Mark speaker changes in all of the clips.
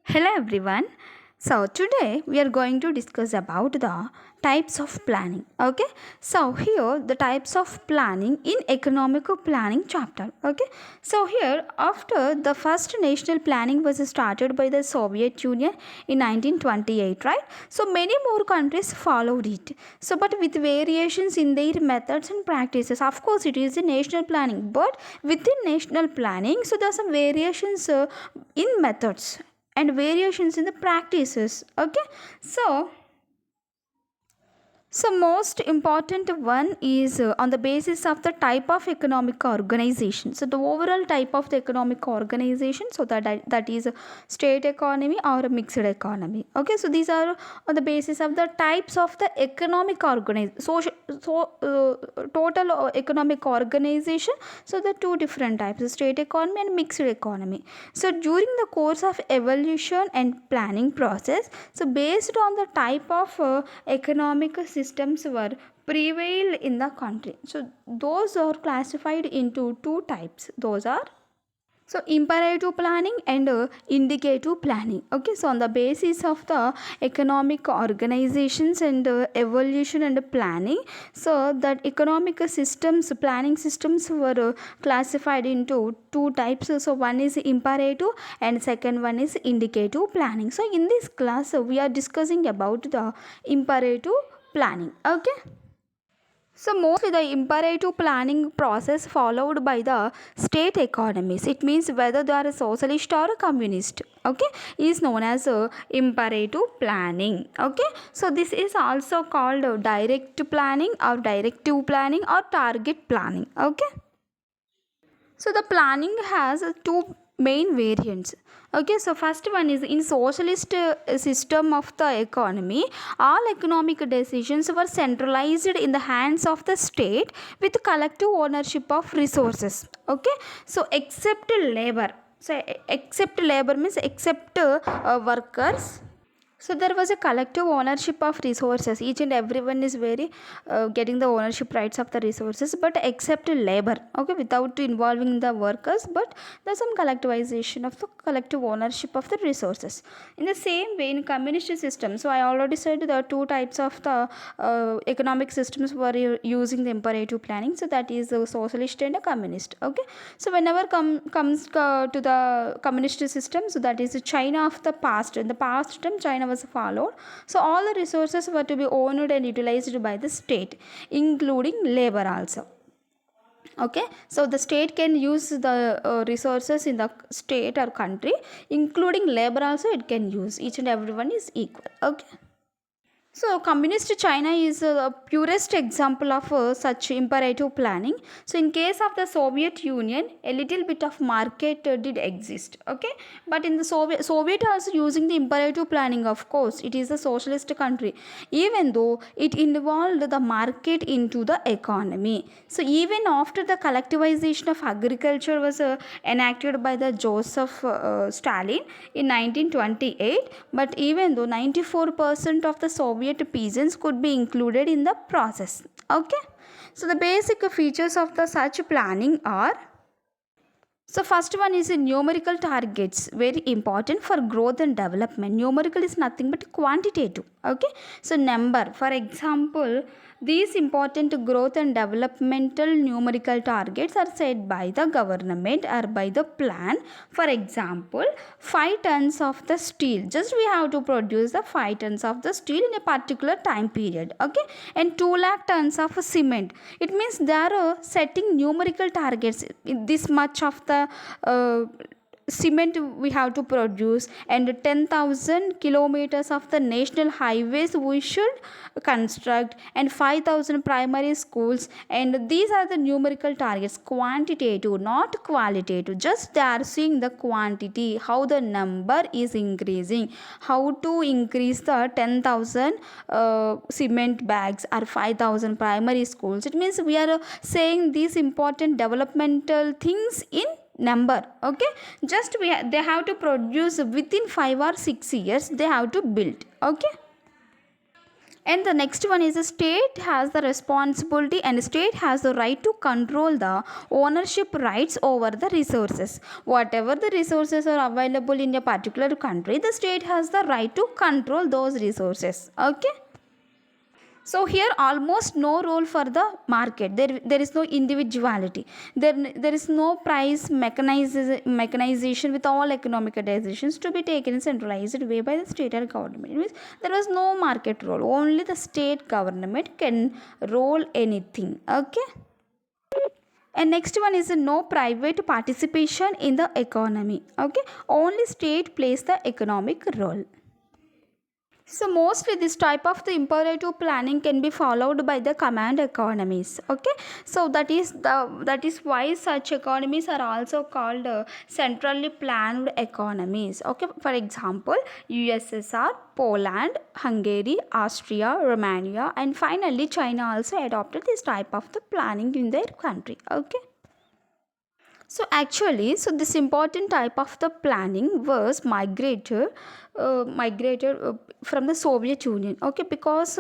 Speaker 1: Hello everyone. So today we are going to discuss about the types of planning. Okay. So here the types of planning in economical planning chapter. Okay. So here after the first national planning was started by the Soviet Union in 1928, right? So many more countries followed it. So but with variations in their methods and practices. Of course it is a national planning, but within national planning so there are some variations in methods and variations in the practices. Okay, so most important one is on the basis of the type of economic organization. So the overall type of the economic organization, so that is a state economy or a mixed economy. Okay, so these are on the basis of the types of the economic organization. Total economic organization. So the two different types: state economy and mixed economy. So during the course of evolution and planning process, so based on the type of economic systems were prevailed in the country, so those are classified into two types. Those are imperative planning and indicative planning. Okay, so on the basis of the economic organizations and evolution and planning, so that economic systems, planning systems were classified into two types. So one is imperative and second one is indicative planning. So in this class we are discussing about the imperative planning. Okay, so mostly the imperative planning process followed by the state economies. It means whether they are a socialist or a communist. Okay, is known as imperative planning. Okay, so this is also called direct planning or directive planning or target planning. Okay. So the planning has two main variants. Okay, so first one is in socialist system of the economy, all economic decisions were centralized in the hands of the state with collective ownership of resources. Okay, so except labor. So except labor means except workers, so there was a collective ownership of resources. Each and everyone is very getting the ownership rights of the resources, but except labor. Okay, without involving the workers, but there's some collectivization of the collective ownership of the resources. In the same way, in communist system, so I already said there are two types of the economic systems were using the imperative planning. So that is a socialist and a communist. Okay, so whenever comes to the communist system, so that is China of the past. In the past time, China was followed. So all the resources were to be owned and utilized by the state, including labor also. Okay, so the state can use the resources in the state or country, including labor also it can use. Each and everyone is equal. Okay. So, communist China is the purest example of such imperative planning. So, in case of the Soviet Union, a little bit of market did exist. Okay, but in the Soviet also using the imperative planning. Of course, it is a socialist country. Even though it involved the market into the economy. So, even after the collectivization of agriculture was enacted by the Joseph Stalin in 1928, but even though 94% of the Soviet peasants could be included in the process. Okay, so the basic features of the such planning are, so first one is numerical targets, very important for growth and development. Numerical is nothing but quantitative. Okay, so number, for example, these important growth and developmental numerical targets are set by the government or by the plan. For example, 5 tons of the steel, just we have to produce the 5 tons of the steel in a particular time period. Okay, and 2 lakh tons of cement. It means they are setting numerical targets. This much of the cement we have to produce, and 10,000 kilometers of the national highways we should construct, and 5,000 primary schools. And these are the numerical targets, quantitative not qualitative. Just they are seeing the quantity, how the number is increasing, how to increase the 10,000 cement bags or 5,000 primary schools. It means we are saying these important developmental things in number. Okay, just they have to produce within 5 or 6 years, they have to build. Okay, And the next one is the state has the responsibility and the state has the right to control the ownership rights over the resources. Whatever the resources are available in a particular country, the state has the right to control those resources. Okay. So here almost no role for the market. There is no individuality. There is no price mechanization with all economic decisions to be taken in centralized way by the state or government. It means there was no market role. Only the state government can roll anything. Okay. And next one is no private participation in the economy. Okay. Only state plays the economic role. So mostly this type of the imperative planning can be followed by the command economies. Okay, so that is why such economies are also called centrally planned economies. Okay, for example, USSR, Poland, Hungary, Austria, Romania, and finally China also adopted this type of the planning in their country. Okay. So actually, so this important type of the planning was migrated from the Soviet Union. Okay, because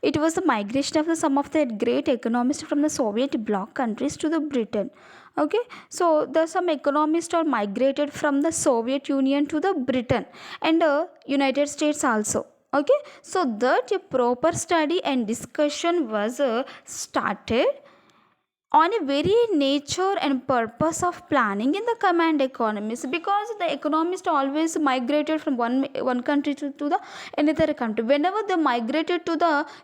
Speaker 1: it was the migration of some of the great economists from the Soviet bloc countries to the Britain. Okay, so the some economists are migrated from the Soviet Union to the Britain and United States also. Okay, so that a proper study and discussion was started on a very nature and purpose of planning in the command economies, because the economists always migrated from one country to the another country. Whenever they migrated to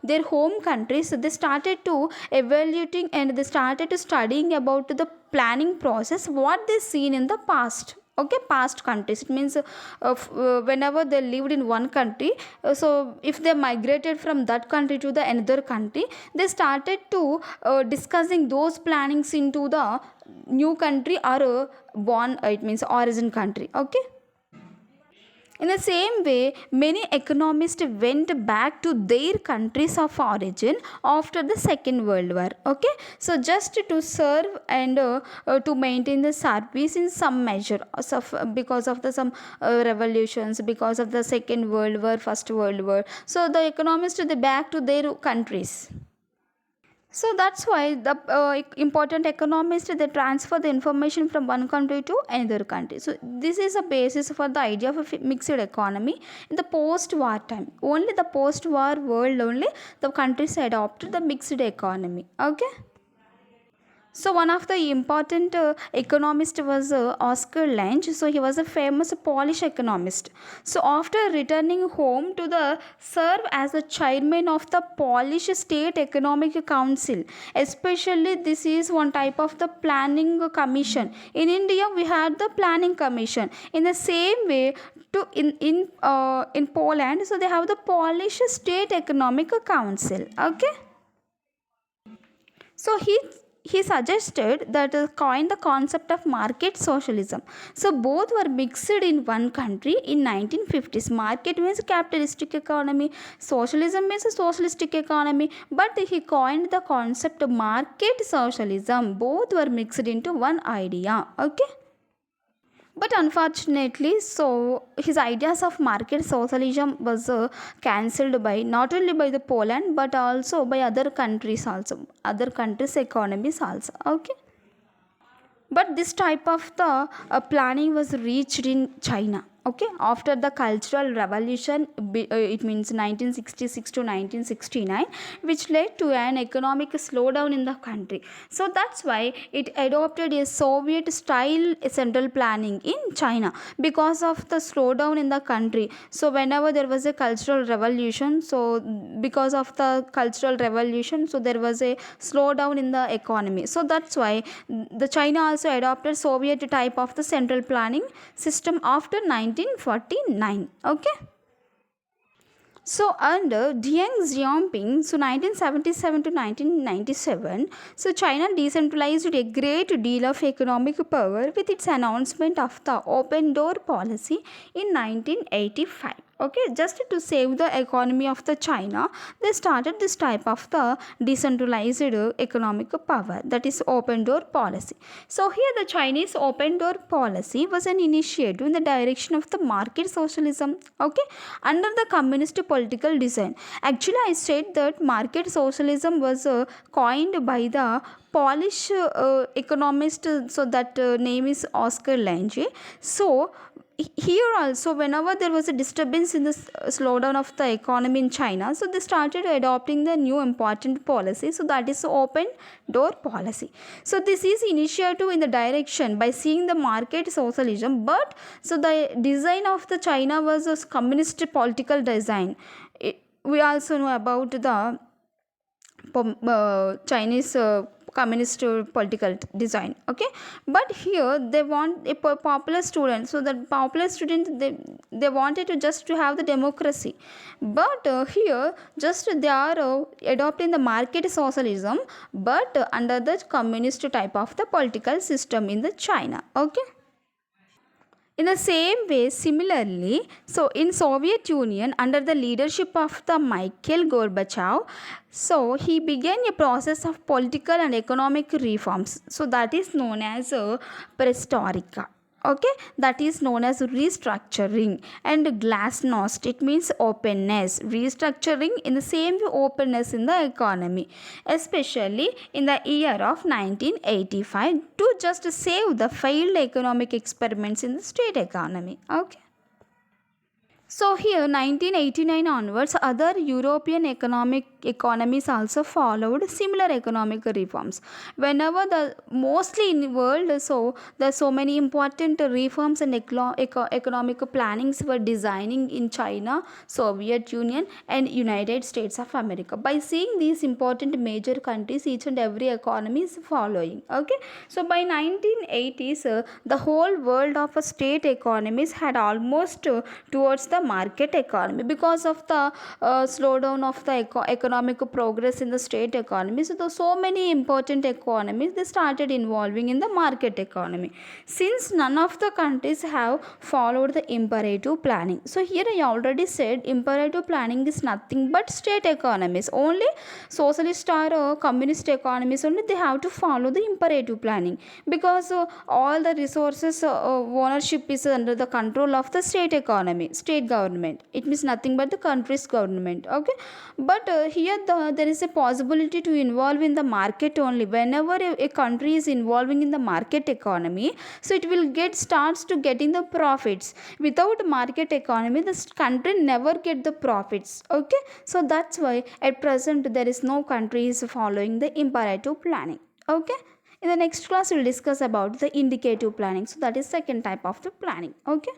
Speaker 1: their home countries, they started to evaluating and they started to studying about the planning process what they seen in the past. Okay, past countries, it means whenever they lived in one country, so if they migrated from that country to the another country, they started to discussing those plannings into the new country or born, it means origin country. Okay. In the same way, many economists went back to their countries of origin after the Second World War. Okay, so just to serve and to maintain the service in some measure, because of the some revolutions, because of the Second World War, First World War. So the economists they back to their countries. So that's why the important economists they transfer the information from one country to another country. So this is a basis for the idea of a mixed economy in the post-war time. Only the post-war world only the countries adopted the mixed economy. Okay. So one of the important economist was Oscar Lange. So he was a famous Polish economist. So after returning home to the serve as the chairman of the Polish State Economic Council, especially this is one type of the planning commission. In India we had the planning commission. In the same way to in Poland, so they have the Polish State Economic Council. Okay. So he suggested that coined the concept of market socialism. So both were mixed in one country in 1950s. Market means capitalistic economy, socialism means a socialistic economy, but he coined the concept of market socialism. Both were mixed into one idea. Okay. But unfortunately, so his ideas of market socialism was cancelled by not only by the Poland but also by other countries also, other countries economies also. Okay. But this type of the planning was reached in China. Okay, after the cultural revolution, it means 1966 to 1969, which led to an economic slowdown in the country. So that's why it adopted a Soviet style central planning in China because of the slowdown in the country. So whenever there was a cultural revolution, so because of the cultural revolution, so there was a slowdown in the economy. So that's why the China also adopted Soviet type of the central planning system after 1949. Okay. So under Deng Xiaoping, so 1977 to 1997, so China decentralized a great deal of economic power with its announcement of the open door policy in 1985. Okay, just to save the economy of the China, they started this type of the decentralized economic power, that is open door policy. So here the Chinese open door policy was an initiative in the direction of the market socialism, okay, under the communist political design. Actually, I said that market socialism was coined by the Polish economist, so that name is Oscar Lange. So here also, whenever there was a disturbance in the slowdown of the economy in China, so they started adopting the new important policy, so that is open door policy. So this is initiative in the direction by seeing the market socialism, but so the design of the China was a communist political design. We also know about the Chinese communist political design, okay. But here they want a popular student, so that popular student, they wanted to just to have the democracy. But here just they are adopting the market socialism, but under the communist type of the political system in the China, okay. In the same way, similarly, so in Soviet Union under the leadership of the Mikhail Gorbachev, so he began a process of political and economic reforms. So that is known as perestroika. Okay, that is known as restructuring, and glasnost, it means openness. Restructuring in the same way, openness in the economy, especially in the year of 1985, to just save the failed economic experiments in the state economy, okay. So here 1989 onwards, other European economies also followed similar economic reforms. Whenever the mostly in the world, so there are so many important reforms and economic plannings were designing in China, Soviet Union, and United States of America. By seeing these important major countries, each and every economy is following. Okay, so by 1980s, the whole world of state economies had almost towards the market economy because of the slowdown of the economic progress in the state economy. So many important economies, they started involving in the market economy, since none of the countries have followed the imperative planning. So here I already said imperative planning is nothing but state economies. Only socialist or communist economies only, they have to follow the imperative planning, because all the resources ownership is under the control of the state economy, state government. It means nothing but the country's government, okay. But here there is a possibility to involve in the market only. Whenever a country is involving in the market economy, so it will starts to getting the profits. Without market economy, this country never get the profits, okay. So that's why at present there is no country is following the imperative planning, okay. In the next class we'll discuss about the indicative planning, so that is second type of the planning, okay.